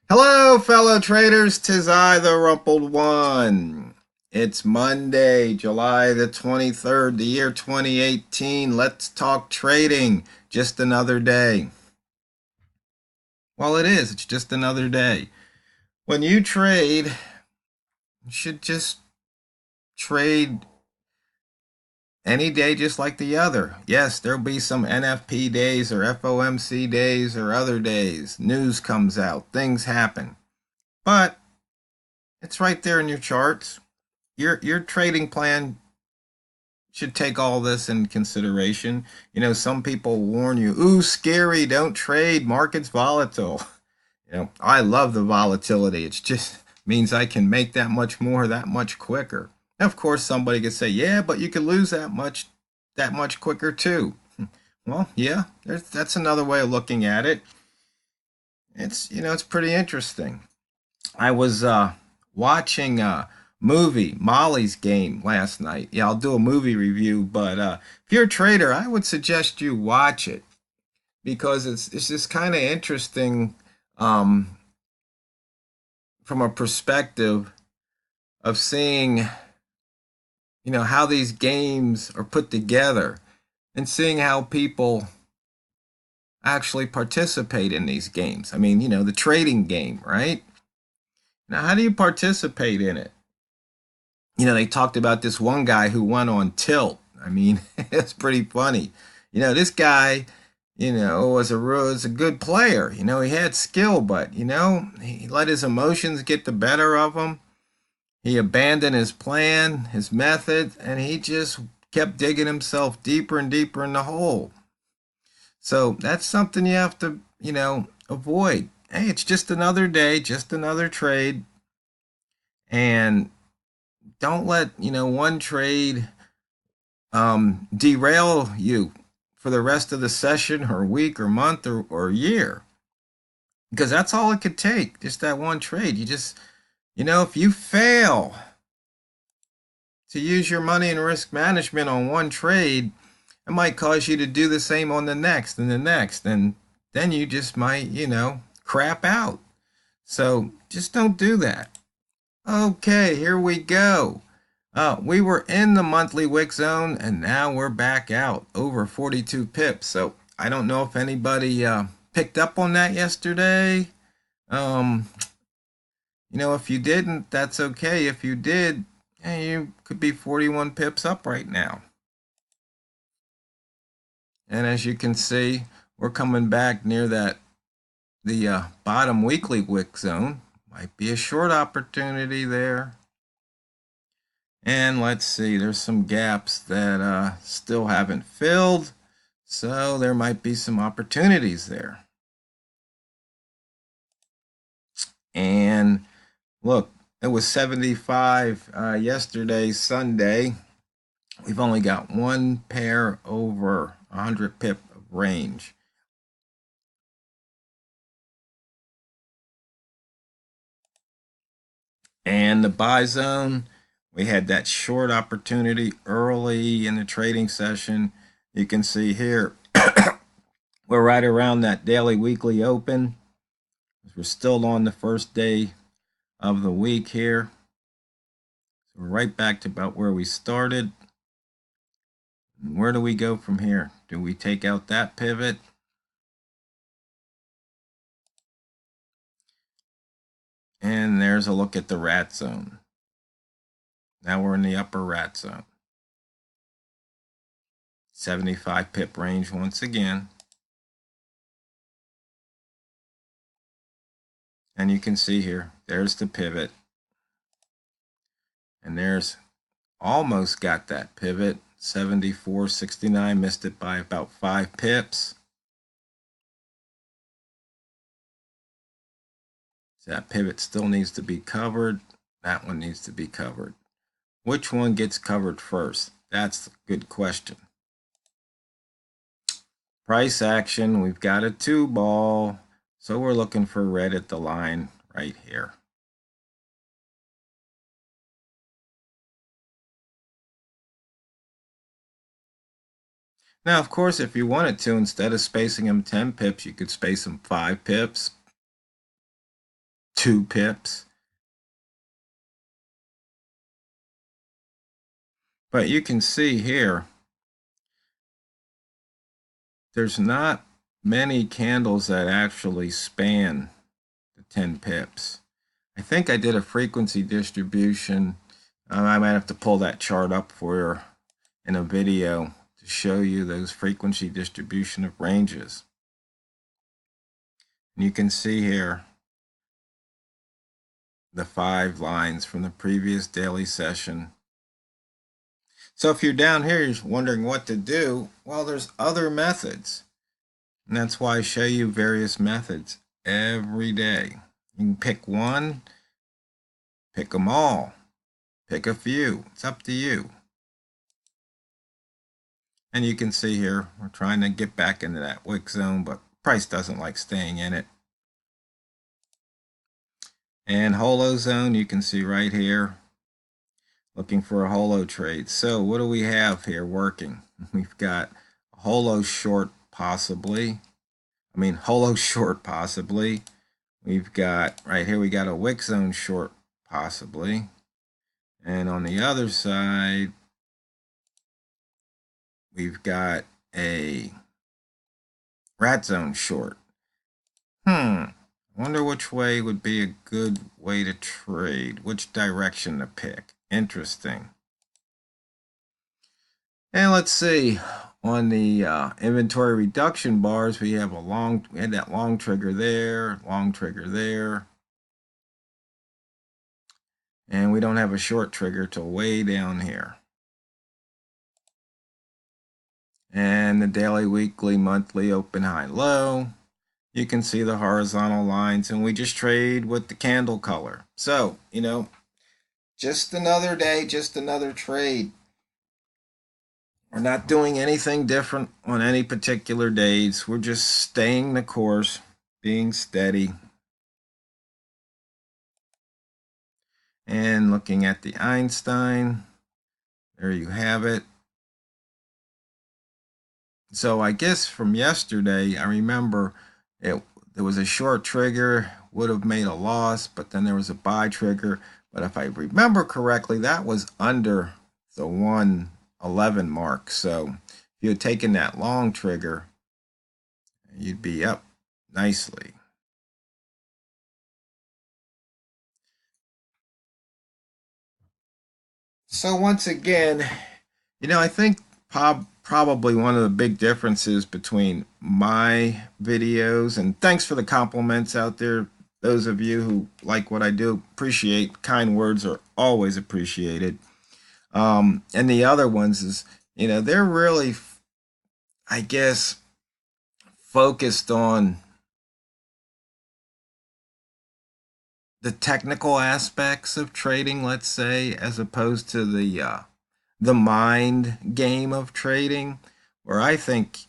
Hello, fellow traders. 'Tis I, the Rumpled One. It's Monday, July the 23rd, the year 2018. Let's talk trading. Just another day. Well, it is. It's just another day. When you trade, you should just trade any day just like the other. Yes, there'll be some NFP days or FOMC days or other days. News comes out, things happen. But it's right there in your charts. Your trading plan should take all this in consideration. Some people warn you, ooh, scary, don't trade, market's volatile. I love the volatility. It just means I can make that much more that much quicker. Of course, somebody could say, yeah, but you could lose that much quicker too. Well, yeah, that's another way of looking at it. It's pretty interesting. I was watching a movie, Molly's Game, last night. Yeah, I'll do a movie review, but if you're a trader, I would suggest you watch it because it's just kind of interesting um, from a perspective of seeing, how these games are put together and seeing how people actually participate in these games. I mean, the trading game, right? Now, how do you participate in it? They talked about this one guy who went on tilt. I mean, it's pretty funny. This guy, was a good player. He had skill, but he let his emotions get the better of him. He abandoned his plan, his method, and he just kept digging himself deeper and deeper in the hole. So that's something you have to, avoid. Hey, it's just another day, just another trade, and don't let one trade derail you for the rest of the session or week or month or year, because that's all it could take, just that one trade. If you fail to use your money and risk management on one trade, it might cause you to do the same on the next and the next, and then you just might crap out. So just don't do that. Okay, here we go. We were in the monthly wick zone and now we're back out over 42 pips. So I don't know if anybody picked up on that yesterday. Um, if you didn't, that's okay. If you did, you could be 41 pips up right now. And as you can see, we're coming back near the bottom weekly wick zone. Might be a short opportunity there. And let's see, there's some gaps that still haven't filled. So there might be some opportunities there. And look, it was 75 yesterday, Sunday. We've only got one pair over 100 pip of range. And the buy zone, we had that short opportunity early in the trading session. You can see here, we're right around that daily weekly open. We're still on the first day of the week here. So we're right back to about where we started. And where do we go from here? Do we take out that pivot? And there's a look at the rat zone. Now we're in the upper rat zone. 75 pip range once again. And you can see here, there's the pivot. And there's almost got that pivot. 74.69, missed it by about 5 pips. So that pivot still needs to be covered. That one needs to be covered. Which one gets covered first? That's a good question. Price action, we've got a 2-ball. So we're looking for red at the line right here. Now, of course, if you wanted to, instead of spacing them 10 pips, you could space them 5 pips. 2 pips. But you can see here, there's not many candles that actually span the 10 pips. I think I did a frequency distribution. I might have to pull that chart up for you in a video to show you those frequency distribution of ranges. And you can see here the 5 lines from the previous daily session. So if you're down here, you're wondering what to do, well, there's other methods. And that's why I show you various methods every day. You can pick one, pick them all, pick a few. It's up to you. And you can see here, we're trying to get back into that wick zone, but price doesn't like staying in it. And holo zone, you can see right here, looking for a holo trade. So what do we have here working? We've got a holo short possibly. Holo short possibly. We've got, right here, we got a wick zone short possibly. And on the other side, we've got a rat zone short. I wonder which way would be a good way to trade, which direction to pick. Interesting. And let's see, on the inventory reduction bars, we have we had that long trigger there, and we don't have a short trigger till way down here. And the daily, weekly, monthly, open, high, low. You can see the horizontal lines, and we just trade with the candle color. So, just another day, just another trade. We're not doing anything different on any particular days. We're just staying the course, being steady. And looking at the Einstein, there you have it. So I guess from yesterday, I remember there was a short trigger, would have made a loss, but then there was a buy trigger. But if I remember correctly, that was under the 111 mark. So if you had taken that long trigger, you'd be up nicely. So once again, I think probably one of the big differences between my videos, and thanks for the compliments out there, those of you who like what I do, appreciate, kind words are always appreciated. And the other ones is, they're really, I guess, focused on the technical aspects of trading, let's say, as opposed to the mind game of trading, where I think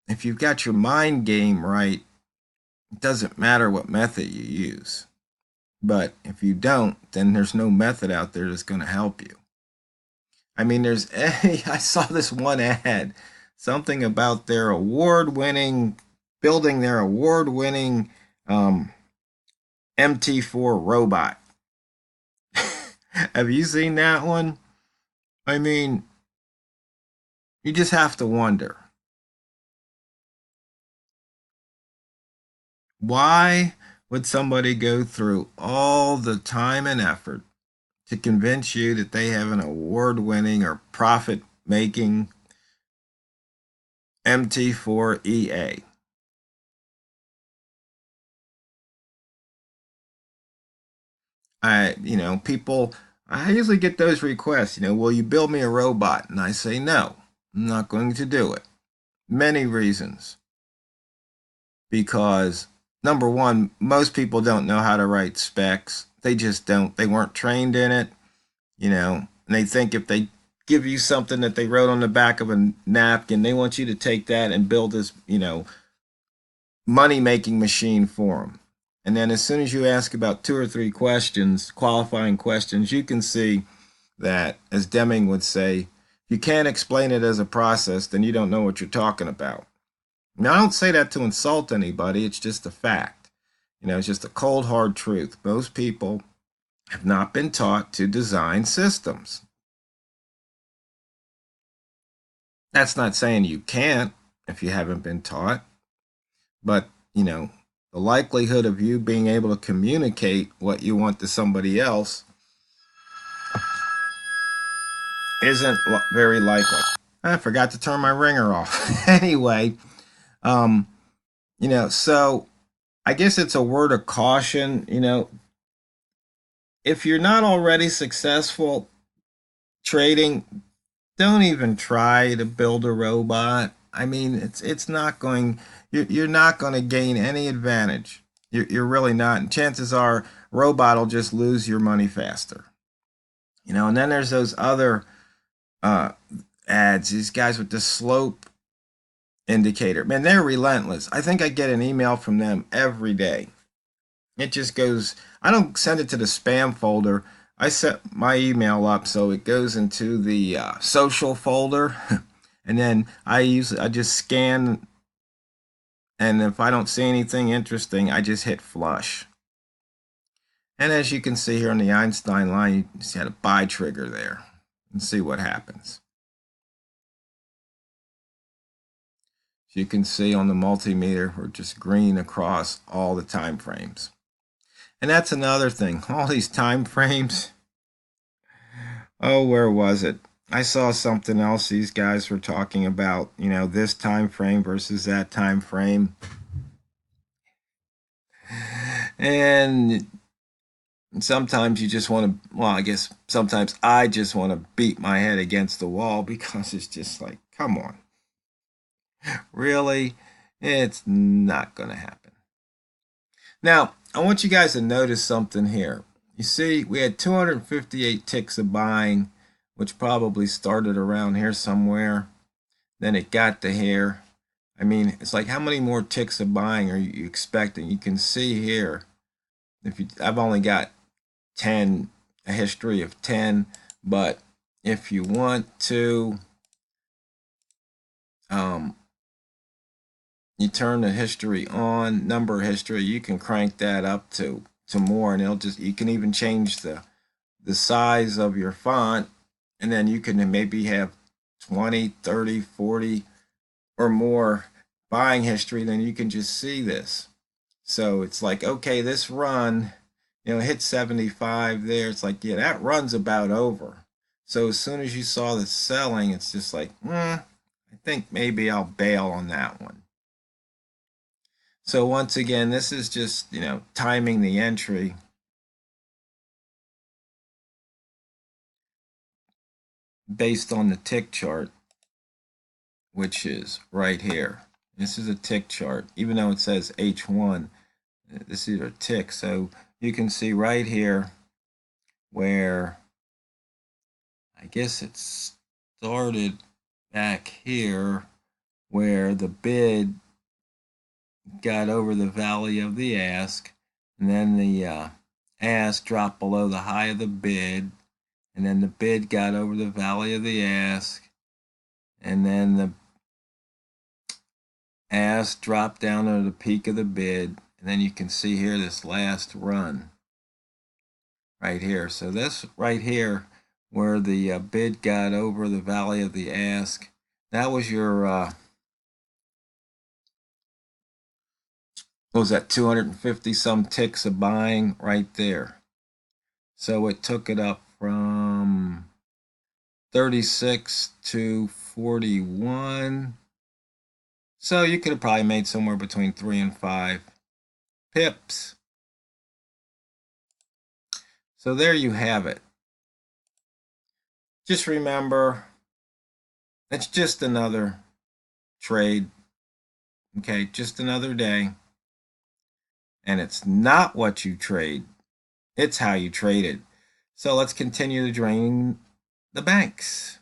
if you've got your mind game right, it doesn't matter what method you use. But if you don't, then there's no method out there that's going to help you. I saw this one ad, something about their building their award-winning MT4 robot. Have you seen that one? You just have to wonder, why would somebody go through all the time and effort to convince you that they have an award-winning or profit-making MT4 EA? I usually get those requests, will you build me a robot? And I say, no, I'm not going to do it. Many reasons. Because number one, most people don't know how to write specs. They just don't. They weren't trained in it, and they think if they give you something that they wrote on the back of a napkin, they want you to take that and build this, money-making machine for them. And then as soon as you ask about 2 or 3 questions, qualifying questions, you can see that, as Deming would say, if you can't explain it as a process, then you don't know what you're talking about. Now, I don't say that to insult anybody. It's just a fact. It's just a cold, hard truth. Most people have not been taught to design systems. That's not saying you can't if you haven't been taught, but, the likelihood of you being able to communicate what you want to somebody else isn't very likely. I forgot to turn my ringer off. Anyway, so I guess it's a word of caution. If you're not already successful trading, don't even try to build a robot. I mean, it's not going. You're not going to gain any advantage. You're really not. And chances are, robot will just lose your money faster. And then there's those other ads. These guys with the slope indicator. Man, they're relentless. I think I get an email from them every day. It just goes. I don't send it to the spam folder. I set my email up so it goes into the social folder, and then I just scan, and if I don't see anything interesting, I just hit flush. And as you can see here on the Einstein line, you just had a buy trigger there, and see what happens. As you can see on the multimeter, we're just green across all the time frames. And that's another thing. All these time frames. Oh, where was it? I saw something else these guys were talking about, this time frame versus that time frame. And sometimes you just want to, well, I guess sometimes I just want to beat my head against the wall because it's just like, come on. Really? It's not going to happen. Now, I want you guys to notice something here. You see, we had 258 ticks of buying, which probably started around here somewhere. Then it got to here. I mean, it's like, how many more ticks of buying are you expecting? You can see here, I've only got 10, a history of 10, but if you want to, you turn the history on, number history, you can crank that up to more, and you can even change the size of your font, and then you can maybe have 20, 30, 40 or more buying history. Then you can just see this. So it's like, okay, this run, hit 75 there. It's like, yeah, that run's about over. So as soon as you saw the selling, it's just like, I think maybe I'll bail on that one. So once again, this is just, timing the entry. Based on the tick chart, which is right here. This is a tick chart, even though it says H1, this is a tick. So you can see right here where, I guess it started back here where the bid got over the valley of the ask, and then the ask dropped below the high of the bid, and then the bid got over the valley of the ask, and then the ask dropped down to the peak of the bid, and then you can see here this last run right here. So this right here where the bid got over the valley of the ask, that was your what was that, 250 some ticks of buying right there. So it took it up from 36 to 41. So you could have probably made somewhere between 3 and 5 pips. So there you have it. Just remember, it's just another trade. Okay, just another day. And it's not what you trade, it's how you trade it. So let's continue to drain the banks.